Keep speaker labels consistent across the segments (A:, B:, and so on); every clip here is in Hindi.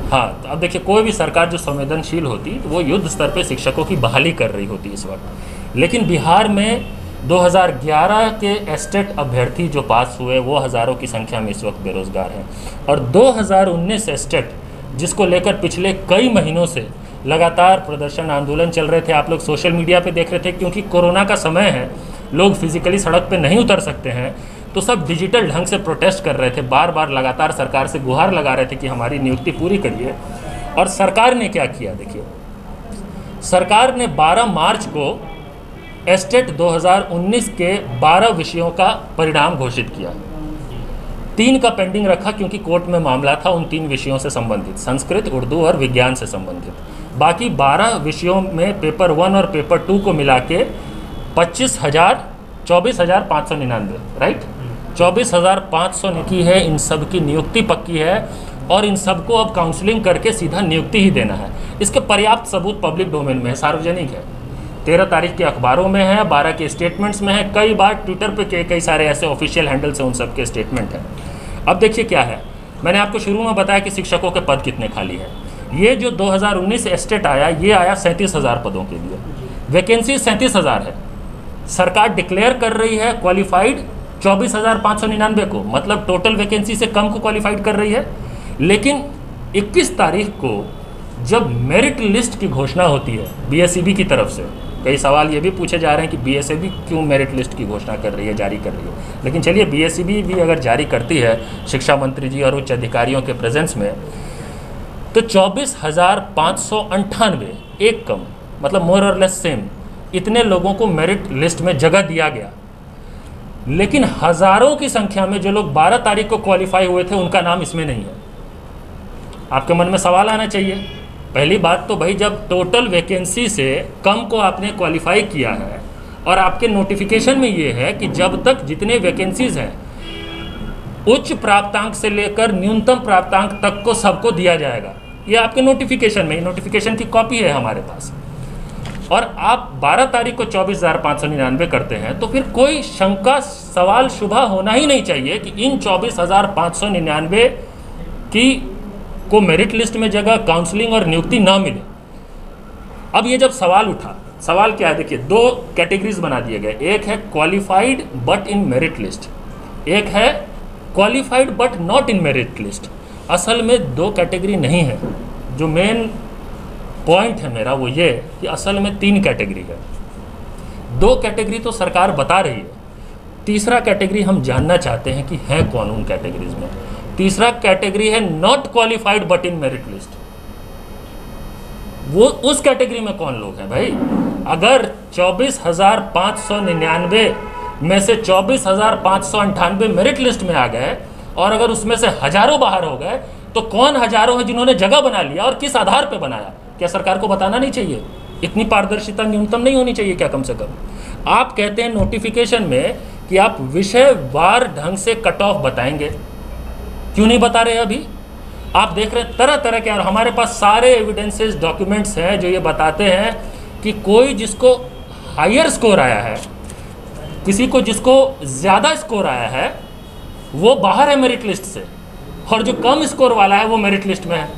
A: हाँ, तो अब देखिए, कोई भी सरकार जो संवेदनशील होती तो वो युद्ध स्तर पे शिक्षकों की बहाली कर रही होती इस वक्त। लेकिन बिहार में 2011 के एस्टेट अभ्यर्थी जो पास हुए वो हज़ारों की संख्या में इस वक्त बेरोजगार हैं। और 2019 एस्टेट जिसको लेकर पिछले कई महीनों से लगातार प्रदर्शन आंदोलन चल रहे थे, आप लोग सोशल मीडिया पे देख रहे थे, क्योंकि कोरोना का समय है, लोग फिजिकली सड़क पे नहीं उतर सकते हैं, तो सब डिजिटल ढंग से प्रोटेस्ट कर रहे थे, बार बार लगातार सरकार से गुहार लगा रहे थे कि हमारी नियुक्ति पूरी करिए। और सरकार ने क्या किया, देखिए, सरकार ने 12 मार्च को एस्टेट 2019 के 12 विषयों का परिणाम घोषित किया। 3 का पेंडिंग रखा क्योंकि कोर्ट में मामला था उन 3 विषयों से संबंधित, संस्कृत, उर्दू और विज्ञान से संबंधित। बाकी 12 विषयों में पेपर 1 और पेपर 2 को मिला के 24,599, राइट, 24,500 की है। इन सब की नियुक्ति पक्की है और इन सबको अब काउंसलिंग करके सीधा नियुक्ति ही देना है। इसके पर्याप्त सबूत पब्लिक डोमेन में है, सार्वजनिक है, 13 तारीख के अखबारों में है, 12 के स्टेटमेंट्स में है, कई बार ट्विटर पे कई सारे ऐसे ऑफिशियल हैंडल्स हैं, उन सब के स्टेटमेंट हैं। अब देखिए क्या है, मैंने आपको शुरू में बताया कि शिक्षकों के पद कितने खाली हैं। ये जो 2019 एस्टेट आया, ये आया 37,000 पदों के लिए, वैकेंसी 37,000 है। सरकार डिक्लेयर कर रही है क्वालिफाइड 24,599 को, मतलब टोटल वैकेंसी से कम को क्वालिफाइड कर रही है। लेकिन 21 तारीख को जब मेरिट लिस्ट की घोषणा होती है बीएसईबी की तरफ से, कई सवाल ये भी पूछे जा रहे हैं कि बीएसईबी क्यों मेरिट लिस्ट की घोषणा कर रही है, जारी कर रही है। लेकिन चलिए, बीएसईबी भी अगर जारी करती है शिक्षा मंत्री जी और उच्च अधिकारियों के प्रेजेंस में, तो 24,598, एक कम, मतलब मोर और लेस सेम, इतने लोगों को मेरिट लिस्ट में जगह दिया गया। लेकिन हजारों की संख्या में जो लोग 12 तारीख को क्वालिफाई हुए थे उनका नाम इसमें नहीं है। आपके मन में सवाल आना चाहिए, पहली बात तो भाई, जब टोटल वैकेंसी से कम को आपने क्वालिफाई किया है और आपके नोटिफिकेशन में ये है कि जब तक जितने वैकेंसीज हैं उच्च प्राप्तांक से लेकर न्यूनतम प्राप्तांक तक को सबको दिया जाएगा, ये आपके नोटिफिकेशन में, नोटिफिकेशन की कॉपी है हमारे पास, और आप 12 तारीख को 24,599 करते हैं, तो फिर कोई शंका, सवाल, शुबा होना ही नहीं चाहिए कि इन 24,599 की को मेरिट लिस्ट में जगह, काउंसलिंग और नियुक्ति ना मिले। अब ये जब सवाल उठा, सवाल क्या है, देखिए, 2 कैटेगरीज बना दिए गए, एक है qualified but in merit list, एक है qualified but not in merit list. असल में 2 कैटेगरी नहीं है। जो मेन पॉइंट है मेरा वो ये कि असल में 3 कैटेगरी है। 2 कैटेगरी तो सरकार बता रही है, तीसरा कैटेगरी हम जानना चाहते हैं कि है कौन उन कैटेगरीज में। तीसरा कैटेगरी है not qualified but in merit list. वो उस कैटेगरी में कौन लोग हैं भाई? अगर 24,599 में से 24,598 मेरिट लिस्ट में आ गए और अगर उसमें से हजारों बाहर हो गए, तो कौन हजारों हैं जिन्होंने जगह बना लिया और किस आधार पे बनाया? क्या सरकार को बताना नहीं चाहिए? इतनी पारदर्शिता न्यूनतम नहीं होनी चाहिए क्या? कम से कम आप कहते हैं नोटिफिकेशन में कि आप विषयवार ढंग से कट ऑफ बताएंगे, क्यों नहीं बता रहे अभी? आप देख रहे हैं तरह तरह के, और हमारे पास सारे एविडेंसेस, डॉक्यूमेंट्स हैं जो ये बताते हैं कि कोई जिसको हायर स्कोर आया है, किसी को जिसको ज़्यादा स्कोर आया है, वो बाहर है मेरिट लिस्ट से, और जो कम स्कोर वाला है वो मेरिट लिस्ट में है।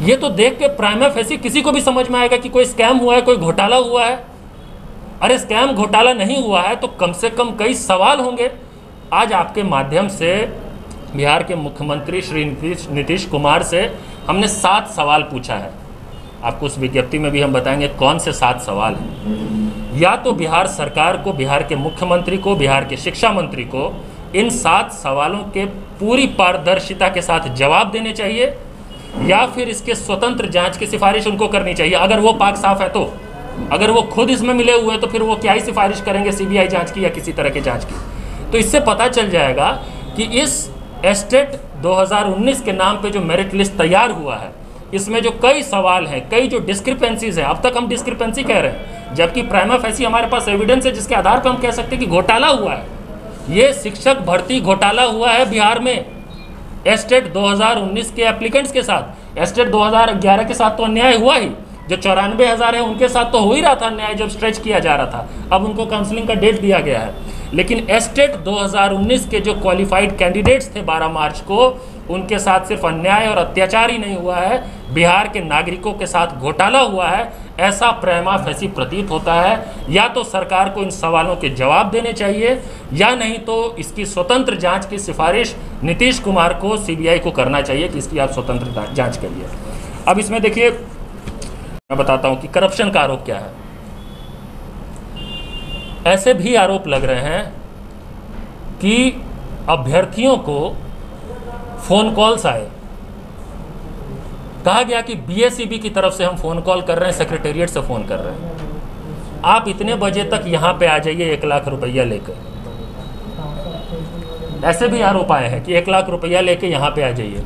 A: ये तो देख के प्राइमा फेसी किसी को भी समझ में आएगा कि कोई स्कैम हुआ है, कोई घोटाला हुआ है। अरे स्कैम घोटाला नहीं हुआ है तो कम से कम कई सवाल होंगे। आज आपके माध्यम से बिहार के मुख्यमंत्री श्री नीतीश कुमार से हमने 7 सवाल पूछा है। आपको उस विज्ञप्ति में भी हम बताएंगे कौन से 7 सवाल हैं। या तो बिहार सरकार को, बिहार के मुख्यमंत्री को, बिहार के शिक्षा मंत्री को इन 7 सवालों के पूरी पारदर्शिता के साथ जवाब देने चाहिए, या फिर इसके स्वतंत्र जांच की सिफारिश उनको करनी चाहिए। अगर वो पाक साफ है तो, अगर वो खुद इसमें मिले हुए हैं तो फिर वो क्या ही सिफारिश करेंगे सीबीआई जांच की या किसी तरह की जांच की? तो इससे पता चल जाएगा कि इस एस्टेट 2019 के नाम पे जो मेरिट लिस्ट तैयार हुआ है, इसमें जो कई सवाल हैं, कई जो डिस्क्रिपेंसीज हैं, अब तक हम डिस्क्रिपेंसी कह रहे हैं, जबकि प्राइमा फेसी हमारे पास एविडेंस है जिसके आधार पर हम कह सकते हैं कि घोटाला हुआ है। ये शिक्षक भर्ती घोटाला हुआ है बिहार में एस्टेट 2019 के एप्लीकेंट्स के साथ। एस्टेट 2011 के साथ तो अन्याय हुआ ही, जो 94,000 है उनके साथ तो हो ही रहा था अन्याय, जब स्ट्रेच किया जा रहा था। अब उनको काउंसलिंग का डेट दिया गया है। लेकिन एस्टेट 2019 के जो क्वालिफाइड कैंडिडेट्स थे 12 मार्च को, उनके साथ सिर्फ अन्याय और अत्याचार ही नहीं हुआ है, बिहार के नागरिकों के साथ घोटाला हुआ है, ऐसा प्रेमा फैसी प्रतीत होता है। या तो सरकार को इन सवालों के जवाब देने चाहिए या नहीं तो इसकी स्वतंत्र जांच की सिफारिश नीतीश कुमार को, सीबीआई को करना चाहिए कि इसकी आप स्वतंत्र जांच करिए। अब इसमें देखिए, मैं बताता हूं कि करप्शन का आरोप क्या है। ऐसे भी आरोप लग रहे हैं कि अभ्यर्थियों को फ़ोन कॉल्स आए, कहा गया कि बीएसईबी की तरफ से हम फ़ोन कॉल कर रहे हैं, सेक्रेटेरिएट से फ़ोन कर रहे हैं, आप इतने बजे तक यहाँ पे आ जाइए 1 लाख रुपया लेकर। ऐसे भी आरोप आए हैं कि 1 लाख रुपया लेके यहाँ पे आ जाइए।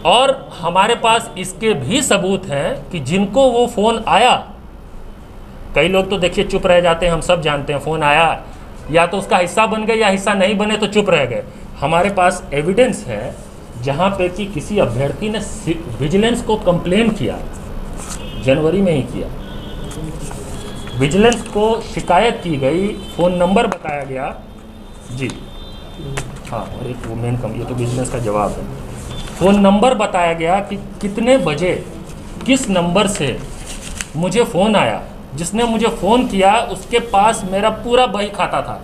A: और हमारे पास इसके भी सबूत हैं कि जिनको वो फ़ोन आया, कई लोग तो देखिए चुप रह जाते हैं, हम सब जानते हैं, फ़ोन आया या तो उसका हिस्सा बन गए या हिस्सा नहीं बने तो चुप रह गए। हमारे पास एविडेंस है जहाँ पे कि किसी अभ्यर्थी ने विजिलेंस को कंप्लेन किया, जनवरी में ही किया, विजिलेंस को शिकायत की गई, फ़ोन नंबर बताया गया जी, हाँ, और एक वो मेन ये तो विजिलेंस का जवाब है। फ़ोन नंबर बताया गया कि कितने बजे किस नंबर से मुझे फ़ोन आया, जिसने मुझे फ़ोन किया उसके पास मेरा पूरा बही खाता था,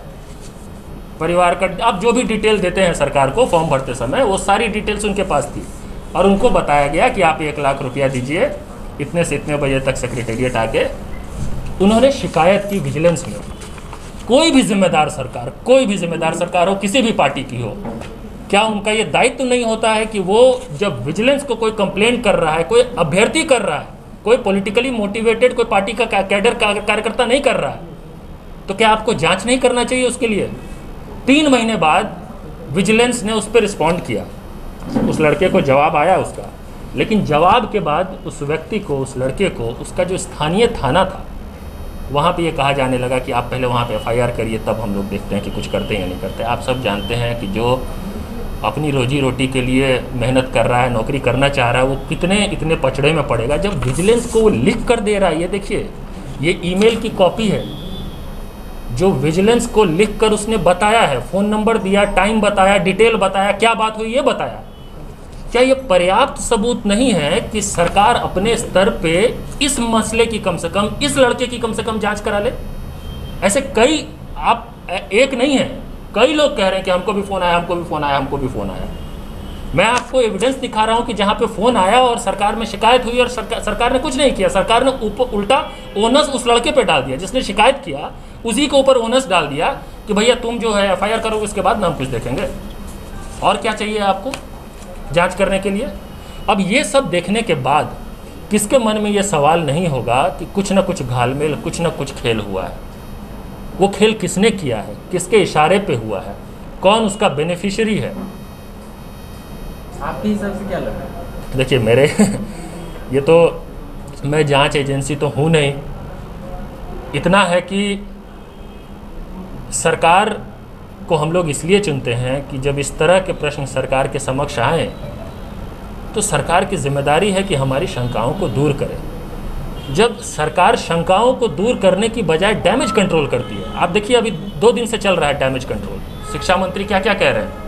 A: परिवार का, आप जो भी डिटेल देते हैं सरकार को फॉर्म भरते समय, वो सारी डिटेल्स उनके पास थी। और उनको बताया गया कि आप 1 लाख रुपया दीजिए, इतने से इतने बजे तक सेक्रेटेरिएट आके। उन्होंने शिकायत की विजिलेंस में। कोई भी जिम्मेदार सरकार, कोई भी जिम्मेदार सरकार हो, किसी भी पार्टी की हो, क्या उनका ये दायित्व नहीं होता है कि वो जब विजिलेंस को कोई कंप्लेंट कर रहा है, कोई अभ्यर्थी कर रहा है, कोई पॉलिटिकली मोटिवेटेड कोई पार्टी का कैडर कार्यकर्ता नहीं कर रहा है, तो क्या आपको जांच नहीं करना चाहिए उसके लिए? 3 महीने बाद विजिलेंस ने उस पर रिस्पॉन्ड किया, उस लड़के को जवाब आया उसका, लेकिन जवाब के बाद उस व्यक्ति को, उस लड़के को, उसका जो स्थानीय थाना था, वहाँ पे ये कहा जाने लगा कि आप पहले वहाँ पे एफआईआर करिए, तब हम लोग देखते हैं कि कुछ करते हैं या नहीं करते। आप सब जानते हैं कि जो अपनी रोजी रोटी के लिए मेहनत कर रहा है, नौकरी करना चाह रहा है, वो कितने इतने पचड़े में पड़ेगा जब विजिलेंस को वो लिख कर दे रहा है। ये देखिए, ये ईमेल की कॉपी है जो विजिलेंस को लिख कर उसने बताया है, फ़ोन नंबर दिया, टाइम बताया, डिटेल बताया, क्या बात हुई ये बताया। क्या ये पर्याप्त सबूत नहीं है कि सरकार अपने स्तर पे इस मसले की कम से कम, इस लड़के की कम से कम जांच करा ले? ऐसे कई, आप एक नहीं है, कई लोग कह रहे हैं कि हमको भी फ़ोन आया, हमको भी फ़ोन आया, हमको भी फ़ोन आया। मैं आपको एविडेंस दिखा रहा हूँ कि जहाँ पे फ़ोन आया और सरकार में शिकायत हुई और सरकार ने कुछ नहीं किया। सरकार ने उल्टा ओनस उस लड़के पे डाल दिया जिसने शिकायत किया, उसी के ऊपर ओनस डाल दिया कि भैया तुम जो है एफआईआर करोगे, उसके बाद ना हम कुछ देखेंगे। और क्या चाहिए आपको जांच करने के लिए? अब ये सब देखने के बाद किसके मन में ये सवाल नहीं होगा कि कुछ ना कुछ घालमेल, कुछ ना कुछ खेल हुआ है? वो खेल किसने किया है, किसके इशारे पे हुआ है, कौन उसका बेनिफिशियरी है?
B: आपके हिसाब से क्या लग रहा है?
A: देखिए मेरे ये तो, मैं जांच एजेंसी तो हूँ नहीं, इतना है कि सरकार को हम लोग इसलिए चुनते हैं कि जब इस तरह के प्रश्न सरकार के समक्ष आए तो सरकार की जिम्मेदारी है कि हमारी शंकाओं को दूर करे। जब सरकार शंकाओं को दूर करने की बजाय डैमेज कंट्रोल करती है, आप देखिए अभी 2 दिन से चल रहा है डैमेज कंट्रोल, शिक्षा मंत्री क्या क्या कह रहे हैं